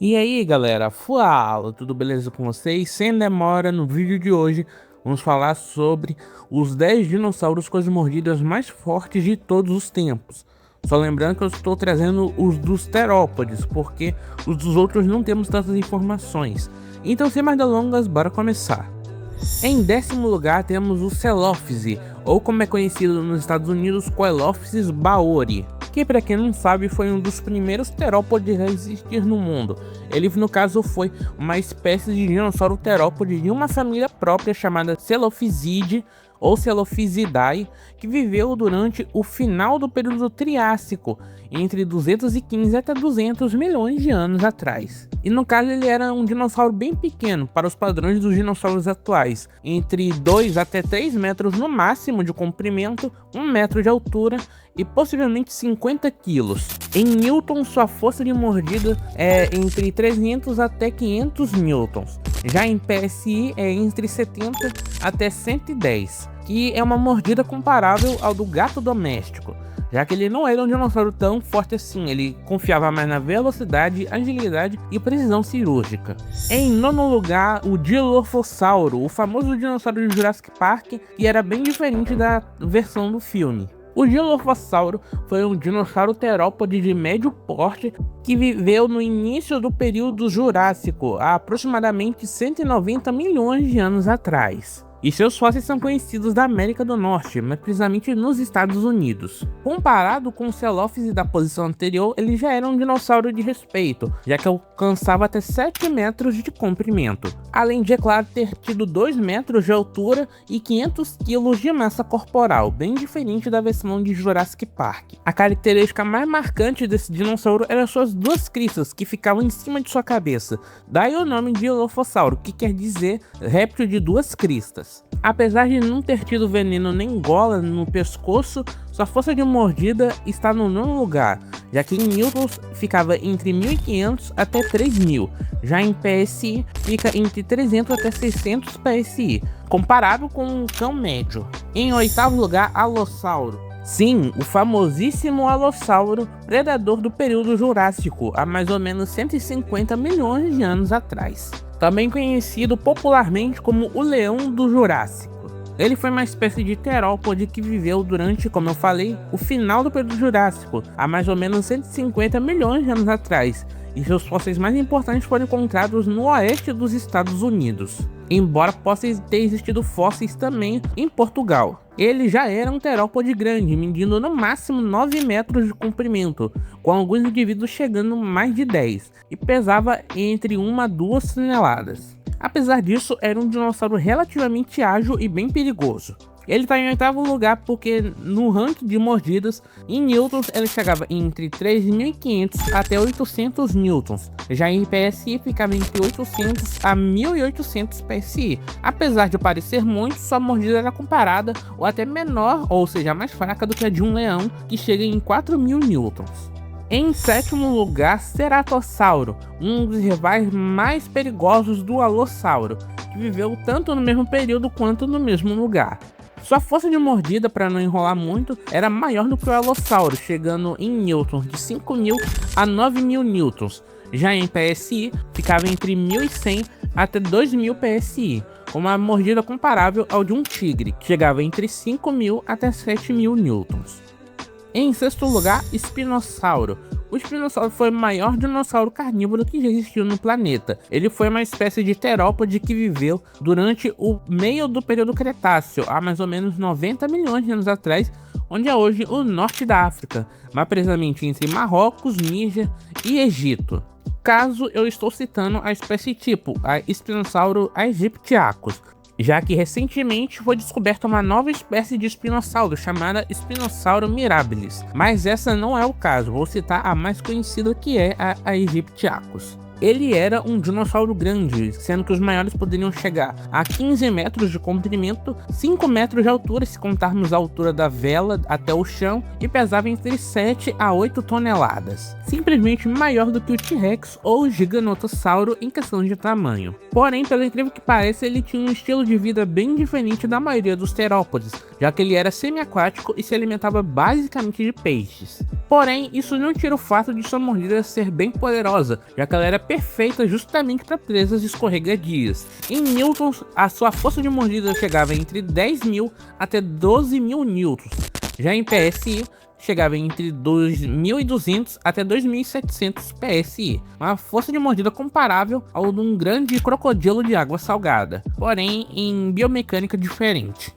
E aí galera, fala, tudo beleza com vocês? Sem demora, no vídeo de hoje vamos falar sobre os 10 dinossauros com as mordidas mais fortes de todos os tempos. Só lembrando que eu estou trazendo os dos terópodes, porque os dos outros não temos tantas informações. Então sem mais delongas, bora começar. Em 10º lugar temos o Celophise, ou como é conhecido nos Estados Unidos, Coelophysis baori, que para quem não sabe foi um dos primeiros terópodes a existir no mundo. Ele no caso foi uma espécie de dinossauro terópode de uma família própria chamada Celophisidae ou Celophisidae, que viveu durante o final do período Triássico, entre 215 até 200 milhões de anos atrás. E no caso ele era um dinossauro bem pequeno para os padrões dos dinossauros atuais, entre 2 até 3 metros no máximo de comprimento, 1 metro de altura e possivelmente 50 quilos. Em newtons, sua força de mordida é entre 300 até 500 newtons. Já em PSI é entre 70 até 110, que é uma mordida comparável ao do gato doméstico, já que ele não era um dinossauro tão forte assim, ele confiava mais na velocidade, agilidade e precisão cirúrgica. Em 9º lugar, o Dilophosauro, o famoso dinossauro de Jurassic Park, que era bem diferente da versão do filme. O Dilophosauro foi um dinossauro terópode de médio porte que viveu no início do período Jurássico, há aproximadamente 190 milhões de anos atrás. E seus fósseis são conhecidos da América do Norte, mas precisamente nos Estados Unidos. Comparado com o Celophise da posição anterior, ele já era um dinossauro de respeito, já que alcançava até 7 metros de comprimento, além de, é claro, ter tido 2 metros de altura e 500 quilos de massa corporal, bem diferente da versão de Jurassic Park. A característica mais marcante desse dinossauro eram suas duas cristas, que ficavam em cima de sua cabeça, daí o nome de Dilophosauro, que quer dizer réptil de duas cristas. Apesar de não ter tido veneno nem gola no pescoço, sua força de mordida está no 9º lugar, já que em newtons ficava entre 1500 até 3000, já em PSI fica entre 300 até 600 PSI, comparado com um cão médio. Em 8º lugar, Allosauro. Sim, o famosíssimo Allosauro, predador do período Jurássico, há mais ou menos 150 milhões de anos atrás. Também conhecido popularmente como o Leão do Jurássico. Ele foi uma espécie de terópode que viveu durante, como eu falei, o final do período Jurássico, há mais ou menos 150 milhões de anos atrás, e seus fósseis mais importantes foram encontrados no oeste dos Estados Unidos, embora possam ter existido fósseis também em Portugal. Ele já era um terópode grande, medindo no máximo 9 metros de comprimento, com alguns indivíduos chegando mais de 10, e pesava entre 1 a 2 toneladas. Apesar disso, era um dinossauro relativamente ágil e bem perigoso. Ele está em 8º lugar porque no ranking de mordidas, em newtons ele chegava entre 3.500 até 800 newtons, já em PSI ficava entre 800 a 1.800 PSI. Apesar de parecer muito, sua mordida era comparada ou até menor, ou seja, mais fraca do que a de um leão, que chega em 4.000 newtons. Em 7º lugar, Ceratossauro, um dos rivais mais perigosos do Allosauro, que viveu tanto no mesmo período quanto no mesmo lugar. Sua força de mordida, para não enrolar muito, era maior do que o Allosauro, chegando em newtons de 5.000 a 9.000 newtons. Já em PSI, ficava entre 1.100 até 2.000 PSI, com uma mordida comparável ao de um tigre, que chegava entre 5.000 até 7.000 newtons. Em 6º lugar, Spinossauro. O Spinossauro foi o maior dinossauro carnívoro que já existiu no planeta. Ele foi uma espécie de terópode que viveu durante o meio do período Cretáceo, há mais ou menos 90 milhões de anos atrás, onde é hoje o norte da África, mais precisamente entre Marrocos, Níger e Egito. Caso eu estou citando a espécie tipo, a Spinossauro aegyptiacus, já que recentemente foi descoberta uma nova espécie de espinossauro chamada Spinossauro mirabilis, mas essa não é o caso, vou citar a mais conhecida, que é a Aegyptiacus. Ele era um dinossauro grande, sendo que os maiores poderiam chegar a 15 metros de comprimento, 5 metros de altura se contarmos a altura da vela até o chão, e pesava entre 7 a 8 toneladas. Simplesmente maior do que o T-Rex ou o Giganotossauro em questão de tamanho. Porém, pelo incrível que pareça, ele tinha um estilo de vida bem diferente da maioria dos terópodes, já que ele era semi-aquático e se alimentava basicamente de peixes. Porém, isso não tira o fato de sua mordida ser bem poderosa, já que ela era perfeita justamente para presas escorregadias. Em newtons, a sua força de mordida chegava entre 10.000 até 12.000 newtons. Já em PSI, chegava entre 2.200 até 2.700 PSI, uma força de mordida comparável ao de um grande crocodilo de água salgada, porém em biomecânica diferente.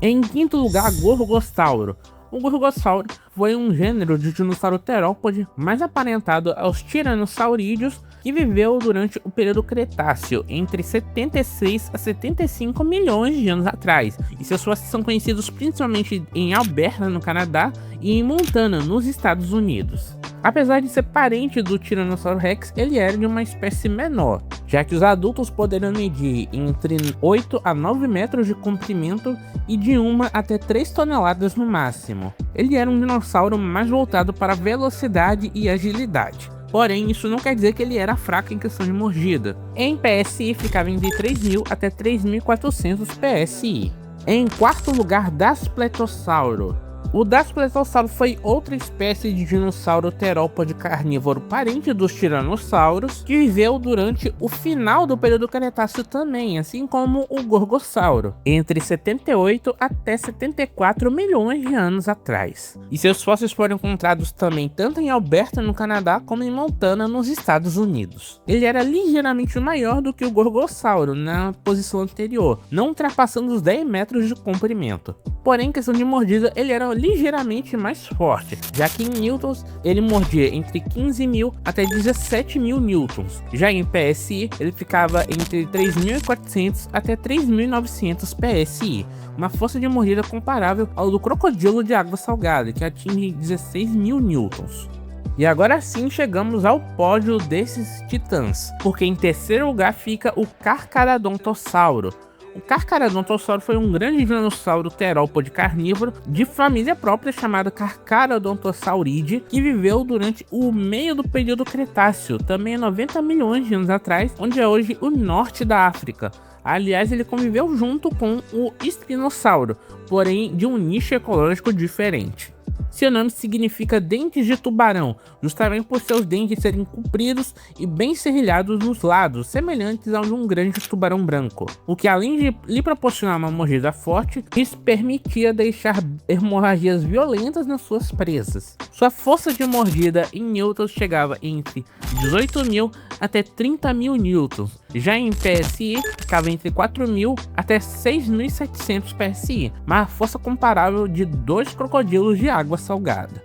Em quinto lugar, Gorgossauro. O Gorgossauro foi um gênero de dinossauro terópode mais aparentado aos tiranossaurídeos que viveu durante o período Cretáceo, entre 76 a 75 milhões de anos atrás, e seus fósseis são conhecidos principalmente em Alberta, no Canadá, e em Montana, nos Estados Unidos. Apesar de ser parente do Tiranossauro Rex, ele era de uma espécie menor, já que os adultos poderiam medir entre 8 a 9 metros de comprimento e de 1 até 3 toneladas no máximo. Ele era um dinossauro mais voltado para velocidade e agilidade. Porém, isso não quer dizer que ele era fraco em questão de mordida. Em PSI ficava entre 3.000 até 3.400 PSI. Em quarto lugar, Daspletossauro. O Daspletossauro foi outra espécie de dinossauro terópode carnívoro parente dos tiranossauros que viveu durante o final do período Cretáceo também, assim como o Gorgossauro, entre 78 até 74 milhões de anos atrás. E seus fósseis foram encontrados também tanto em Alberta, no Canadá, como em Montana, nos Estados Unidos. Ele era ligeiramente maior do que o Gorgossauro na posição anterior, não ultrapassando os 10 metros de comprimento. Porém, em questão de mordida, ele era ligeiramente mais forte, já que em newtons ele mordia entre 15.000 até 17.000 newtons. Já em PSI ele ficava entre 3.400 até 3.900 PSI, uma força de mordida comparável ao do crocodilo de água salgada, que atinge 16.000 newtons. E agora sim chegamos ao pódio desses titãs, porque em terceiro lugar fica o Carcharodontossauro. O Carcharodontossauro foi um grande dinossauro terópode carnívoro de família própria chamada Carcharodontosauridae, que viveu durante o meio do período Cretáceo, também há 90 milhões de anos atrás, onde é hoje o norte da África. Aliás, ele conviveu junto com o espinossauro, porém de um nicho ecológico diferente. Seu nome significa dentes de tubarão, justamente por seus dentes serem compridos e bem serrilhados nos lados, semelhantes ao de um grande tubarão branco, o que além de lhe proporcionar uma mordida forte, lhes permitia deixar hemorragias violentas nas suas presas. Sua força de mordida em newtons chegava entre 18.000 até 30.000 newtons, já em PSI ficava entre 4.000 até 6.700 PSI, uma força comparável de 2 crocodilos de água salgada.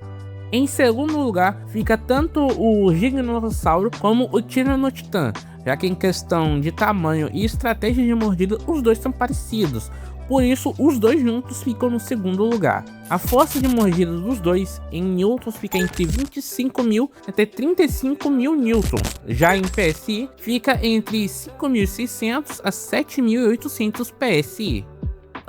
Em segundo lugar fica tanto o Gigantossauro como o Tiranotitan, já que em questão de tamanho e estratégia de mordida os dois são parecidos, por isso os dois juntos ficam no segundo lugar. A força de mordida dos dois em newtons fica entre 25.000 até 35.000 newtons, já em PSI fica entre 5.600 a 7.800 PSI.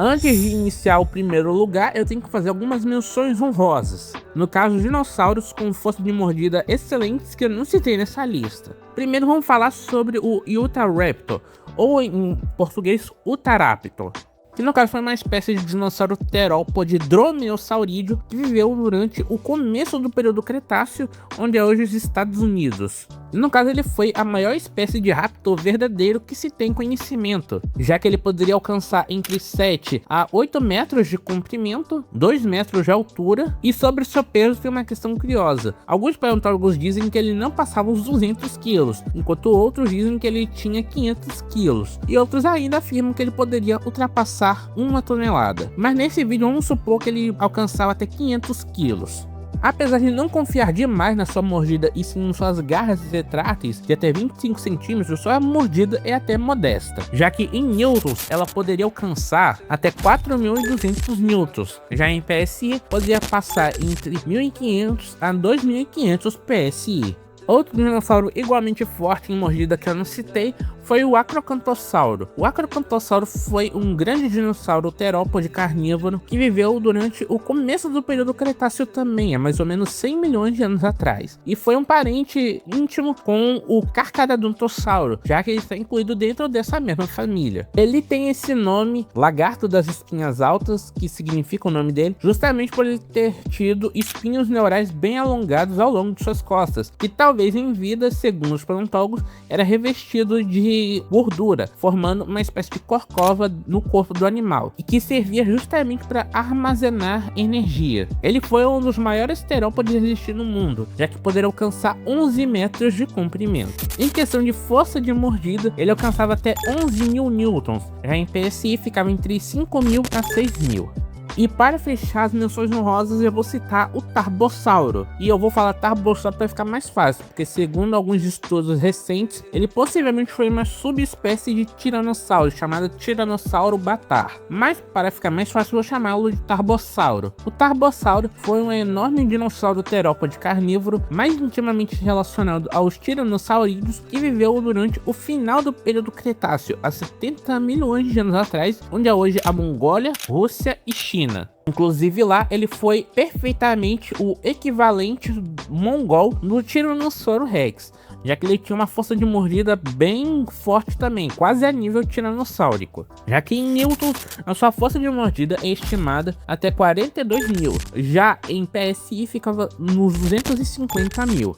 Antes de iniciar o primeiro lugar, eu tenho que fazer algumas menções honrosas. No caso, dinossauros com força de mordida excelentes que eu não citei nessa lista. Primeiro vamos falar sobre o Utahraptor, ou em português Utahraptor, que no caso foi uma espécie de dinossauro terópode dromeossaurídeo que viveu durante o começo do período Cretáceo, onde é hoje os Estados Unidos. E no caso ele foi a maior espécie de raptor verdadeiro que se tem conhecimento, já que ele poderia alcançar entre 7 a 8 metros de comprimento, 2 metros de altura, e sobre seu peso tem uma questão curiosa. Alguns paleontólogos dizem que ele não passava os 200 quilos, enquanto outros dizem que ele tinha 500 quilos, e outros ainda afirmam que ele poderia ultrapassar 1 tonelada. Mas nesse vídeo vamos supor que ele alcançava até 500 quilos. Apesar de não confiar demais na sua mordida e sim em suas garras retráteis de até 25 centímetros, sua mordida é até modesta, já que em newtons ela poderia alcançar até 4.200 newtons, já em PSI poderia passar entre 1.500 a 2.500 PSI. Outro dinossauro igualmente forte em mordida que eu não citei foi o Acrocantossauro. O Acrocantossauro foi um grande dinossauro terópode carnívoro que viveu durante o começo do período Cretáceo também, há mais ou menos 100 milhões de anos atrás. E foi um parente íntimo com o Carcharodontossauro, já que ele está incluído dentro dessa mesma família. Ele tem esse nome, lagarto das espinhas altas, que significa o nome dele, justamente por ele ter tido espinhos neurais bem alongados ao longo de suas costas, que talvez em vida, segundo os paleontólogos, era revestido de gordura, formando uma espécie de corcova no corpo do animal, e que servia justamente para armazenar energia. Ele foi um dos maiores terópodes a existir no mundo, já que poderia alcançar 11 metros de comprimento. Em questão de força de mordida, ele alcançava até 11.000 newtons, já em PSI ficava entre 5.000 a 6.000. E para fechar as menções honrosas, eu vou citar o Tarbossauro. E eu vou falar Tarbossauro para ficar mais fácil, porque segundo alguns estudos recentes, ele possivelmente foi uma subespécie de tiranossauro, chamada Tiranossauro batar. Mas para ficar mais fácil, eu vou chamá-lo de Tarbossauro. O Tarbossauro foi um enorme dinossauro terópode carnívoro, mais intimamente relacionado aos tiranossaurídeos, que viveu durante o final do período Cretáceo, há 70 milhões de anos atrás, onde é hoje a Mongólia, Rússia e China. Inclusive lá ele foi perfeitamente o equivalente mongol do Tiranossauro Rex, já que ele tinha uma força de mordida bem forte também, quase a nível tiranossáurico, já que em newtons a sua força de mordida é estimada até 42.000, já em PSI ficava nos 250.000.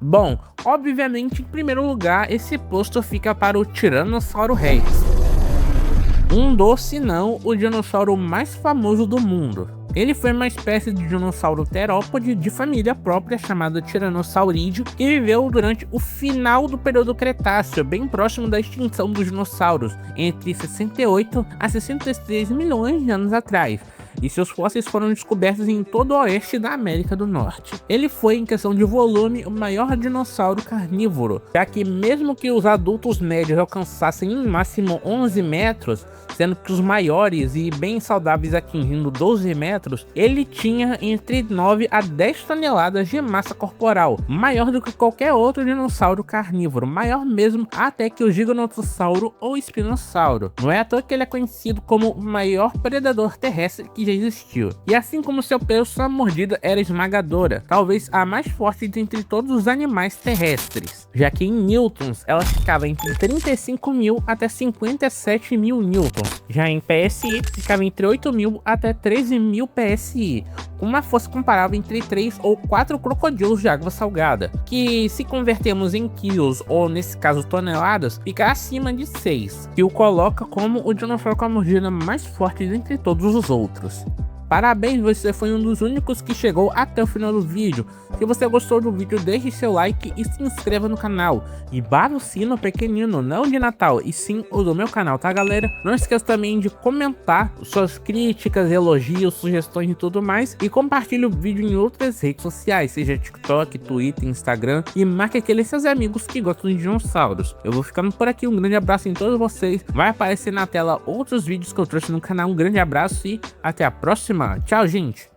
Bom, obviamente em primeiro lugar esse posto fica para o Tiranossauro Rex, se não o dinossauro mais famoso do mundo. Ele foi uma espécie de dinossauro terópode de família própria chamada Tiranossaurídeo, que viveu durante o final do período Cretáceo, bem próximo da extinção dos dinossauros, entre 68 a 63 milhões de anos atrás. E seus fósseis foram descobertos em todo o oeste da América do Norte. Ele foi, em questão de volume, o maior dinossauro carnívoro, já que mesmo que os adultos médios alcançassem no máximo 11 metros, sendo que os maiores e bem saudáveis atingindo 12 metros, ele tinha entre 9 a 10 toneladas de massa corporal, maior do que qualquer outro dinossauro carnívoro, maior mesmo até que o Giganotossauro ou Espinossauro. Não é à toa que ele é conhecido como o maior predador terrestre que já existiu. E assim como seu peso, sua mordida era esmagadora, talvez a mais forte dentre todos os animais terrestres, já que em newtons ela ficava entre 35.000 até 57.000 newtons, já em PSI ficava entre 8.000 até 13.000 PSI, com uma força comparável entre 3 ou 4 crocodilos de água salgada, que se convertermos em quilos ou nesse caso toneladas, fica acima de 6, que o coloca como o dinossauro com a mordida mais forte dentre todos os outros. Parabéns, você foi um dos únicos que chegou até o final do vídeo. Se você gostou do vídeo, deixe seu like e se inscreva no canal. E barra o sino pequenino, não de Natal, e sim o do meu canal, tá galera? Não esqueça também de comentar suas críticas, elogios, sugestões e tudo mais. E compartilhe o vídeo em outras redes sociais, seja TikTok, Twitter, Instagram. E marque aqueles seus amigos que gostam de dinossauros. Eu vou ficando por aqui, um grande abraço em todos vocês. Vai aparecer na tela outros vídeos que eu trouxe no canal. Um grande abraço e até a próxima. Tchau, gente!